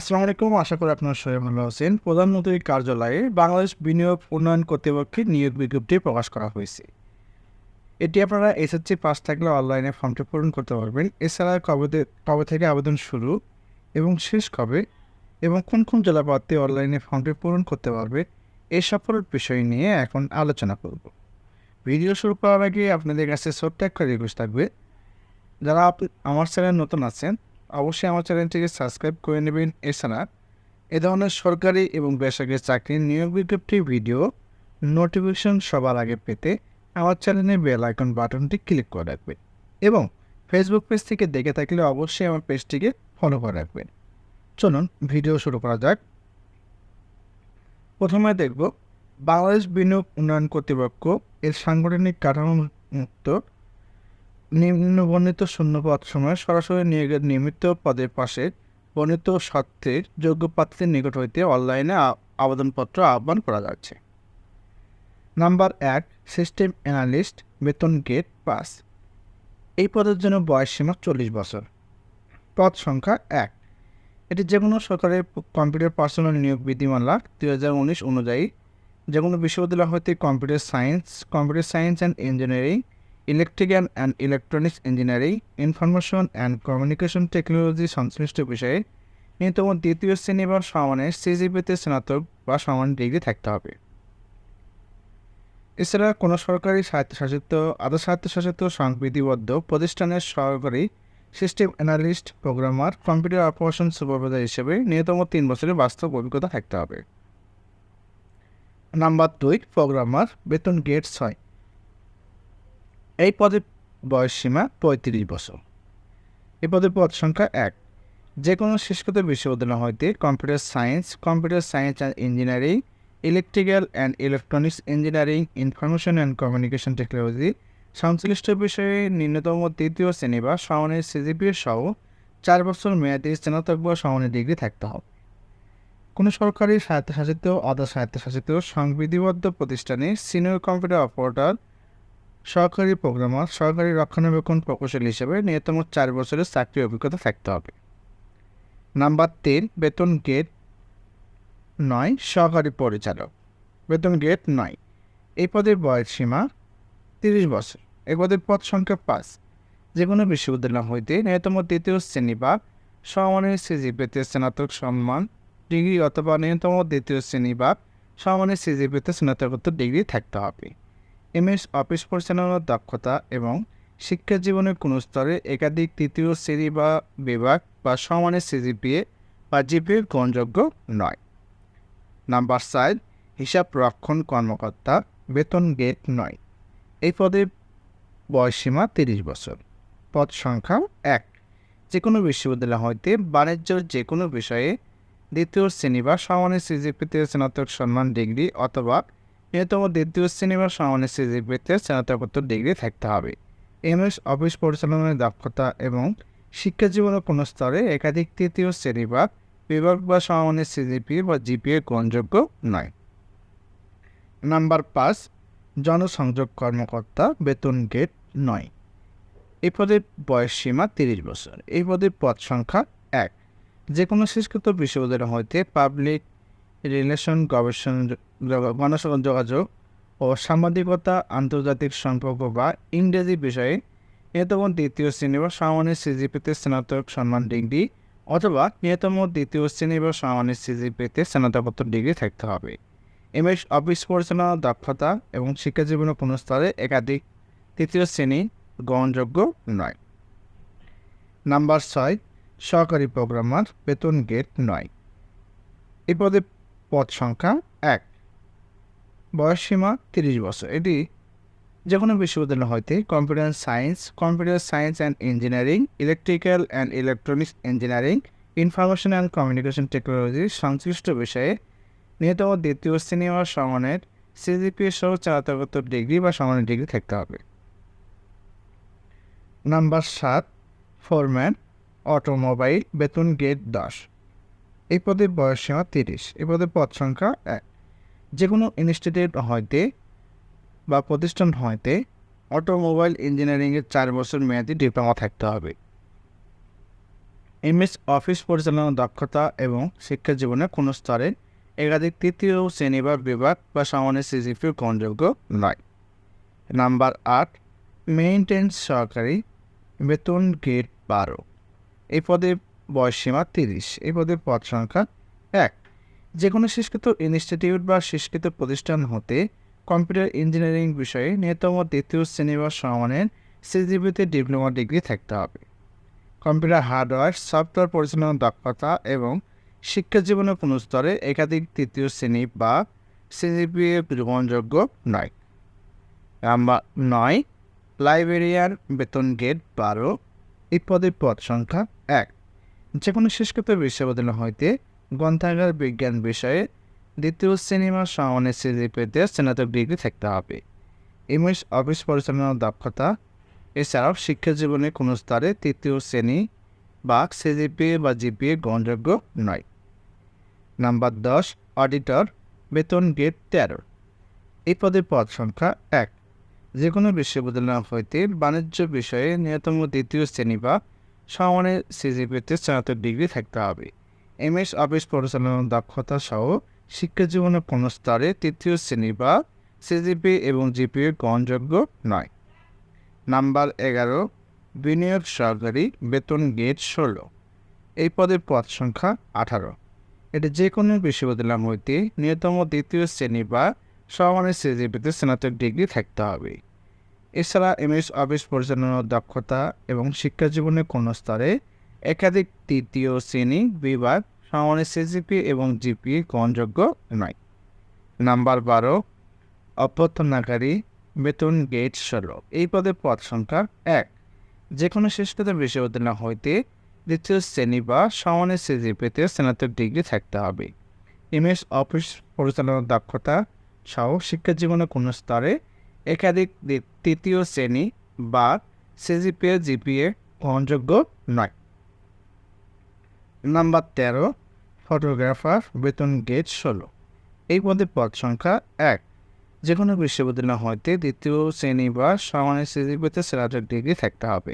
আসসালামু আলাইকুম। আশা করি আপনারা সবাই ভালো আছেন। প্রধানমন্ত্রীর কার্যালয়ে বাংলাদেশ বিনিয়োগ উন্নয়ন কর্তৃপক্ষের নিয়োগ বিজ্ঞপ্তি প্রকাশ করা হয়েছে। এটি আপনারা এসএসসি পাস থাকলে অনলাইনে ফর্মটি পূরণ করতে পারবেন। এছাড়া কবে থেকে আবেদন শুরু এবং শেষ কবে এবং কোন কোন জেলা প্রার্থী অনলাইনে ফর্মটি পূরণ করতে পারবে, এই সকল বিষয় নিয়ে এখন আলোচনা করব। ভিডিও শুরু করার আগে আপনাদের কাছে ছোট্ট একটা রিকোয়েস্ট থাকবে, যারা আমার চ্যানেল নতুন আছেন অবশ্যই আমার চ্যানেলটিকে সাবস্ক্রাইব করে নেবেন। এছাড়া এ ধরনের সরকারি এবং বেসরকারি চাকরির নিয়োগ বিজ্ঞপ্তি ভিডিও নোটিফিকেশন সবার আগে পেতে আমার চ্যানেলের বেল আইকন বাটনটি ক্লিক করে রাখবেন এবং ফেসবুক পেজ থেকে দেখে থাকলে অবশ্যই আমার পেজটিকে ফলো করে রাখবেন। চলুন ভিডিও শুরু করা যাক। প্রথমে দেখব বাংলাদেশ বিনিয়োগ উন্নয়ন কর্তৃপক্ষ এর সাংগঠনিক কাঠামো মুক্ত নিম্নবর্ণিত শূন্যপদ সময়ে সরাসরি নিয়োগের নিয়মিত পদের পাশে বর্ণিত শর্তের যোগ্য প্রার্থীদের নিকট হইতে অনলাইনে আবেদনপত্র আহ্বান করা যাচ্ছে। নাম্বার 1, সিস্টেম অ্যানালিস্ট, বেতন গেট পাস। এই পদের জন্য বয়সসীমা 40 বছর। পদ সংখ্যা 1, এটি যে কোনো সরকারের কম্পিউটার পার্সোনাল নিয়োগ বিধিমালা 2019 অনুযায়ী যে কোনো বিশ্ববিদ্যালয় হইতে computer science and engineering, electrical and electronics engineering, information and communication technology সংশ্লিষ্ট বিষয়ে ন্যূনতম দ্বিতীয় শ্রেণী বা সমানের সিজিপিতে স্নাতক বা সমান ডিগ্রি থাকতে হবে। এছাড়া কোনো সরকারি স্বায়ত্তশাসিত, আধা স্বায়ত্তশাসিত সংবিধিবদ্ধ প্রতিষ্ঠানের সহকারী system analyst, programmer, computer operation supervisor হিসেবে ন্যূনতম 3 বছরের বাস্তব অভিজ্ঞতা থাকতে হবে। নাম্বার 2, প্রোগ্রামার, বেতন গেট 6। এই পদের বয়সসীমা 35 বছর। এই পদের পদ সংখ্যা 1, যে কোনো শিক্ষিত বিশ্ববিদ্যালয় হইতে computer science and engineering, electrical and electronics engineering, information and communication technology সংশ্লিষ্ট বিষয়ে ন্যূনতম তৃতীয় শ্রেণী বা সমানের সিজিপিএ সহ 4 বছর মেয়াদী স্নাতক বা সমানের ডিগ্রি থাকতে হবে। কোনো সরকারি স্বায়ত্তশাসিত, আধা স্বায়ত্তশাসিত সংবিধিবদ্ধ প্রতিষ্ঠানে সিনিয়র কম্পিউটার অপারেটর, সহকারী প্রোগ্রামার, সহকারী রক্ষণাবেক্ষণ প্রকৌশলী হিসেবে ন্যূনতম 4 বছরের চাকরি অভিজ্ঞতা থাকতে হবে। নাম্বার 3, বেতন গেট 9, সহকারী পরিচালক, বেতন গেট 9। এই পদের বয়সসীমা 30 বছর। এই পদের পদ সংখ্যা 5, যে কোনো বিশ্ববিদ্যালয় হইতে ন্যূনতম তৃতীয় শ্রেণী বা সমমানের সিজিপিতে স্নাতক সম্মান ডিগ্রি অথবা ন্যূনতম দ্বিতীয় শ্রেণী বা সমমানের সিজিপিতে স্নাতকোত্তর ডিগ্রি থাকতে হবে। এমএস অফিস পরিচালনার দক্ষতা এবং শিক্ষা জীবনের কোনো স্তরে একাধিক তৃতীয় শ্রেণী বা বিভাগ বা সমানের সিজিপিএ বা জিপিএ গ্রহণযোগ্য নয়। নাম্বার 4, হিসাব রক্ষণ কর্মকর্তা, বেতন গেট 9। এই পদে বয়সসীমা 30 বছর। পদ সংখ্যা 1, যে কোনো বিশ্ববিদ্যালয় হইতে বাণিজ্যের যে কোনো বিষয়ে দ্বিতীয় শ্রেণী বা সমানের সিজিপিতে স্নাতক সম্মান ডিগ্রি অথবা ন্যূনতম দ্বিতীয় শ্রেণী বা সমানের সিজিপিতে স্নাতকোত্তর ডিগ্রি থাকতে হবে। এমএস অফিস পরিচালনার দক্ষতা এবং শিক্ষা জীবনের কোনো স্তরে একাধিক তৃতীয় শ্রেণী বা বিভাগ বা সমানের সিজিপি বা জিপিএ গ্রহণযোগ্য নয়। নাম্বার 5, জনসংযোগ কর্মকর্তা, বেতন গেট 9। এই পদের বয়সসীমা 30 বছর। এই পদের পদ সংখ্যা 1, যে কোনো স্বীকৃত বিশ্ববিদ্যালয় হইতে পাবলিক রিলেশন, গণযোগাযোগ ও সাংবাদিকতা, আন্তর্জাতিক সম্পর্ক বা ইংরেজি বিষয়ে ন্যূনতম দ্বিতীয় শ্রেণী বা সমানের সিজিপিতে স্নাতক সম্মান ডিগ্রি অথবা ন্যূনতম দ্বিতীয় শ্রেণী বা সমানের সিজিপিতে স্নাতকোত্তর ডিগ্রি থাকতে হবে। এমএস অফিস পরিচালনা দক্ষতা এবং শিক্ষা জীবনের কোনো স্তরে একাধিক তৃতীয় শ্রেণী গ্রহণযোগ্য নয়। নাম্বার 6, সহকারী প্রোগ্রামার, বেতন গেট 9। এই পদে পদ সংখ্যা 1, বয়সসীমা 30 বছর। এটি যে কোনো বিশ্ববিদ্যালয় হইতে computer science and engineering, electrical and electronics engineering, information and communication technology সংশ্লিষ্ট বিষয়ে ন্যূনতম দ্বিতীয় শ্রেণী বা সমানের সিজিপিএ সহ স্নাতকোত্তর ডিগ্রি বা সমানের ডিগ্রি থাকতে হবে। নাম্বার 7, ফোরম্যান, অটোমোবাইল, বেতন গেট 10। এই পদের বয়সসীমা 30। এই পদের পদ সংখ্যা 1, যে কোনো ইনস্টিটিউট হইতে বা প্রতিষ্ঠান হইতে অটোমোবাইল ইঞ্জিনিয়ারিংয়ের 4 বছর মেয়াদী ডিপ্লোমা থাকতে হবে। এমএস অফিস পরিচালনার দক্ষতা এবং শিক্ষা জীবনে কোনো স্তরে একাধিক তৃতীয় শ্রেণী বা বিভাগ বা সমানের সিজিপি গ্রহণযোগ্য নয়। নাম্বার 8, মেইনটেন্স সহকারী, বেতন গ্রেড 12। এই পদে বয়সসীমা 30। এই পদের পদ সংখ্যা 1, যে কোনো স্বীকৃত ইনস্টিটিউট বা স্বীকৃত প্রতিষ্ঠান হতে কম্পিউটার ইঞ্জিনিয়ারিং বিষয়ে ন্যূনতম দ্বিতীয় শ্রেণী বা সমানের সিজিপিতে ডিপ্লোমা ডিগ্রি থাকতে হবে। কম্পিউটার হার্ডওয়্যার সফটওয়্যার পরিচালনার দক্ষতা এবং শিক্ষা জীবনের কোনো স্তরে একাধিক তৃতীয় শ্রেণী বা সিজিপিএ গ্রহণযোগ্য নয়। নাম্বার 9, লাইব্রেরিয়ান, বেতন গ্রেড 12। এই পদের পদ সংখ্যা 1, যে কোনো স্বীকৃত বিশ্ববিদ্যালয় হইতে গ্রন্থাগার বিজ্ঞান বিষয়ে দ্বিতীয় শ্রেণী বা সমানের সিজিপিতে স্নাতক ডিগ্রি থাকতে হবে। এমএস অফিস পরিচালনার দক্ষতা এছাড়াও শিক্ষা জীবনে কোনো স্তরে তৃতীয় শ্রেণী বা সিজিপিএ বা জিপিএ গ্রহণযোগ্য নয়। নাম্বার 10, অডিটর, বেতন গ্রেড 13। এই পদের পদ সংখ্যা 1, যে কোনো বিশ্ববিদ্যালয় হইতে বাণিজ্য বিষয়ে ন্যূনতম দ্বিতীয় শ্রেণী বা সমানের সিজিপিতে স্নাতক ডিগ্রি থাকতে হবে। এমএস অফিস পরিচালনার দক্ষতা সহ শিক্ষা জীবনের কোনো স্তরে তৃতীয় শ্রেণী বা সিজিপি এবং জিপিএ গ্রহণযোগ্য নয়। নাম্বার 11, বিনিয়োগ সহকারী, বেতন গ্রেড 16। এই পদের পদ সংখ্যা 18। এটি যে কোনো বিশ্ববিদ্যালয় হইতে ন্যূনতম দ্বিতীয় শ্রেণী বা সমানের সিজিপিতে স্নাতক ডিগ্রি থাকতে হবে। এছাড়া এমএস অফিস পরিচালনার দক্ষতা এবং শিক্ষা জীবনের কোনো স্তরে একাধিক তৃতীয় শ্রেণী বিভাগ সমানের সিজিপি এবং জিপিএ গ্রহণযোগ্য নয়। নাম্বার 12, অভ্যর্থনাকারী, বেতন গ্রেড 16। এই পদের পদ সংখ্যা 1, যে কোনো স্বীকৃত বিশ্ববিদ্যালয় হইতে দ্বিতীয় শ্রেণী বা সমানের সিজিপিতে স্নাতক ডিগ্রি থাকতে হবে। এমএস অফিস পরিচালনার দক্ষতা সহ শিক্ষা জীবনের কোনো স্তরে একাধিক তৃতীয় শ্রেণী বা সিজিপিএ জিপিএ গ্রহণযোগ্য নয়। নাম্বার 13, ফটোগ্রাফার, বেতন গ্রেড 16। এই পদের পদ সংখ্যা 1, যে কোনো বিশ্ববিদ্যালয় হইতে দ্বিতীয় শ্রেণী বা সমানের সিজিপিতে স্নাতক ডিগ্রি থাকতে হবে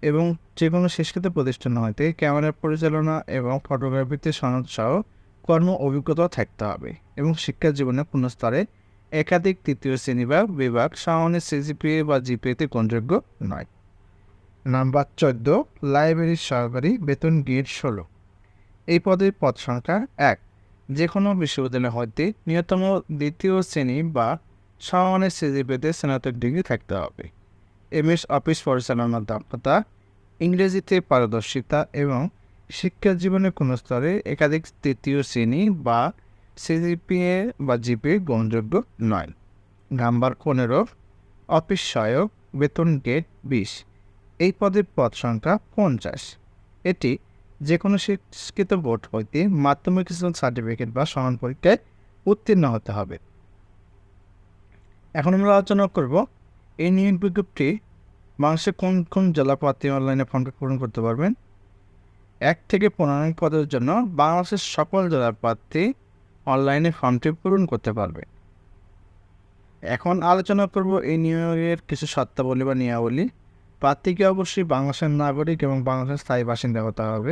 এবং যে কোনো স্বীকৃত প্রতিষ্ঠান হইতে ক্যামেরা পরিচালনা এবং ফটোগ্রাফিতে সনদ সহ কর্ম অভিজ্ঞতা থাকতে হবে এবং শিক্ষা জীবনে কোনো স্তরে একাধিক তৃতীয় শ্রেণী বা বিভাগ সমানের সিজিপিএ বা জিপিএতে গ্রহণযোগ্য নয়। নাম্বার 14, লাইব্রেরি সহকারী, বেতন গ্রেড 16। এই পদের পদ সংখ্যা 1, যে কোনো বিশ্ববিদ্যালয় হইতে ন্যূনতম দ্বিতীয় শ্রেণী বা সমানের সিজিপিএতে স্নাতক ডিগ্রি থাকতে হবে। এমএস অফিস পরিচালনার দক্ষতা, ইংরেজিতে পারদর্শিতা এবং শিক্ষা জীবনের কোনো স্তরে একাধিক তৃতীয় শ্রেণী বা সিজিপিএ বা জিপিএ গ্রহণযোগ্য নয়। নাম্বার 15, অফিস সহায়ক, বেতন গ্রেড 20। এই পদের পদ সংখ্যা 50। এটি যে কোনো স্বীকৃত বোর্ড হইতে মাধ্যমিক সার্টিফিকেট বা সমান পরীক্ষায় উত্তীর্ণ হতে হবে। এখন আমরা আলোচনা করব এই নিয়োগ বিজ্ঞপ্তি বাংলাদেশের কোন কোন জেলা প্রার্থী অনলাইনে ফর্মটি পূরণ করতে পারবেন। 1 থেকে 15 পদের জন্য বাংলাদেশের সকল জেলার প্রার্থী অনলাইনে ফর্মটি পূরণ করতে পারবে। এখন আলোচনা করব এই নিয়োগের কিছু শর্তাবলী বা নিয়মাবলী। প্রার্থীকে অবশ্যই বাংলাদেশের নাগরিক এবং বাংলাদেশের স্থায়ী বাসিন্দা হতে হবে।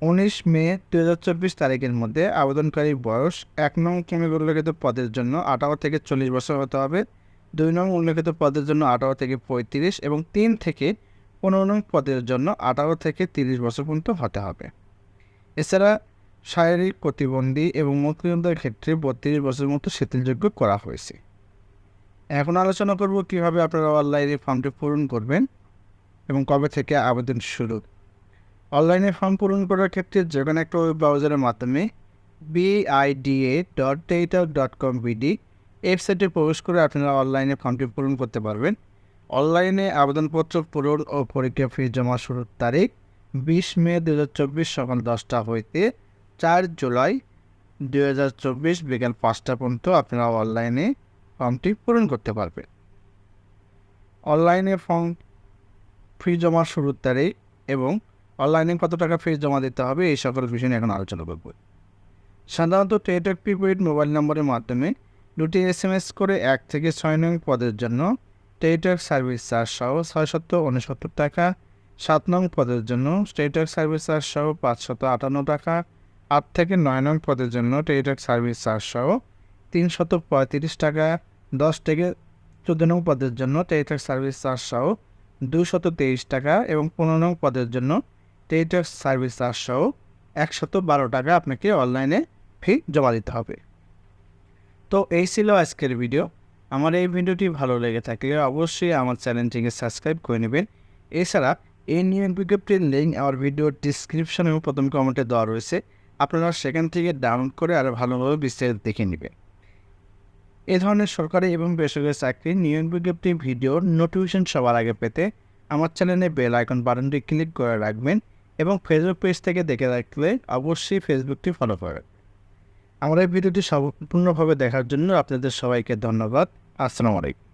19 মে 2024 তারিখের মধ্যে আবেদনকারীর বয়স 1 নং উল্লেখিত পদের জন্য 18 থেকে 40 বছর হতে হবে, 2 নং উল্লেখিত পদের জন্য 18 থেকে 35 এবং 3 থেকে 15 নং পদের জন্য 18 থেকে 30 বছর পর্যন্ত হতে হবে। এছাড়া শারীরিক প্রতিবন্ধী এবং মুক্তিযোদ্ধার ক্ষেত্রে 32 বছরের মতো শিথিলযোগ্য করা হয়েছে। এখন আলোচনা করব কীভাবে আপনারা অনলাইনে ফর্মটি পূরণ করবেন এবং কবে থেকে আবেদন শুরু। অনলাইনে ফর্ম পূরণ করার ক্ষেত্রে যে কোনো একটা ওয়েব ব্রাউজারের মাধ্যমে bida.tata.com.bd ওয়েবসাইটে প্রবেশ করে আপনারা অনলাইনে ফর্মটি পূরণ করতে পারবেন। অনলাইনে আবেদনপত্র পূরণ ও পরীক্ষা ফি জমা শুরুর তারিখ 20 মে 2024 সকাল 10টা হইতে 4 জুলাই 2024 বিকাল 5টা পর্যন্ত আপনারা অনলাইনে ফর্মটি পূরণ করতে পারবেন। অনলাইনে ফর্ম ফি জমা শুরুর তারিখ এবং অনলাইনে কত টাকা ফি জমা দিতে হবে এই সকল বিষয় নিয়ে এখন আলোচনা করব। সাধারণত টেটক প্রিপেইড মোবাইল নম্বরের মাধ্যমে 2টি SMS করে 1 থেকে 6 নং পদের জন্য টেটক সার্ভিস চার্জ সহ 669 টাকা 7 নং পদের জন্য টেলিটক সার্ভিস চার্জ সহ 558 টাকা। 8 থেকে 9 নং পদের জন্য টেলিটক সার্ভিস চার্জ সহ 335 টাকা। 10 থেকে 14 নং পদের জন্য টেলিটক সার্ভিস চার্জ সহ 223 টাকা এবং 15 নং পদের জন্য টেলিটক সার্ভিস চার্জ সহ 112 টাকা আপনাকে অনলাইনে ফি জমা দিতে হবে। তো এই ছিল আজকের ভিডিও। আমার এই ভিডিওটি ভালো লেগে থাকলে অবশ্যই আমার চ্যানেলটিকে সাবস্ক্রাইব করে নেবেন। এছাড়া এই নিয়োগ বিজ্ঞপ্তির লিঙ্ক আমার ভিডিওর ডিসক্রিপশন এবং প্রথম কমেন্টে দেওয়া রয়েছে, আপনারা সেখান থেকে ডাউনলোড করে আরও ভালোভাবে বিস্তারিত দেখে নেবেন। এ ধরনের সরকারি এবং বেসরকারি চাকরির নিয়োগ বিজ্ঞপ্তি ভিডিওর নোটিফিকেশন সবার আগে পেতে আমার চ্যানেলে বেল আইকন বাটনটি ক্লিক করে রাখবেন এবং ফেসবুক পেজ থেকে দেখে রাখলে অবশ্যই ফেসবুকটি ফলো করবেন। আমার এই ভিডিওটি সম্পূর্ণভাবে দেখার জন্য আপনাদের সবাইকে ধন্যবাদ। আসসালামু আলাইকুম।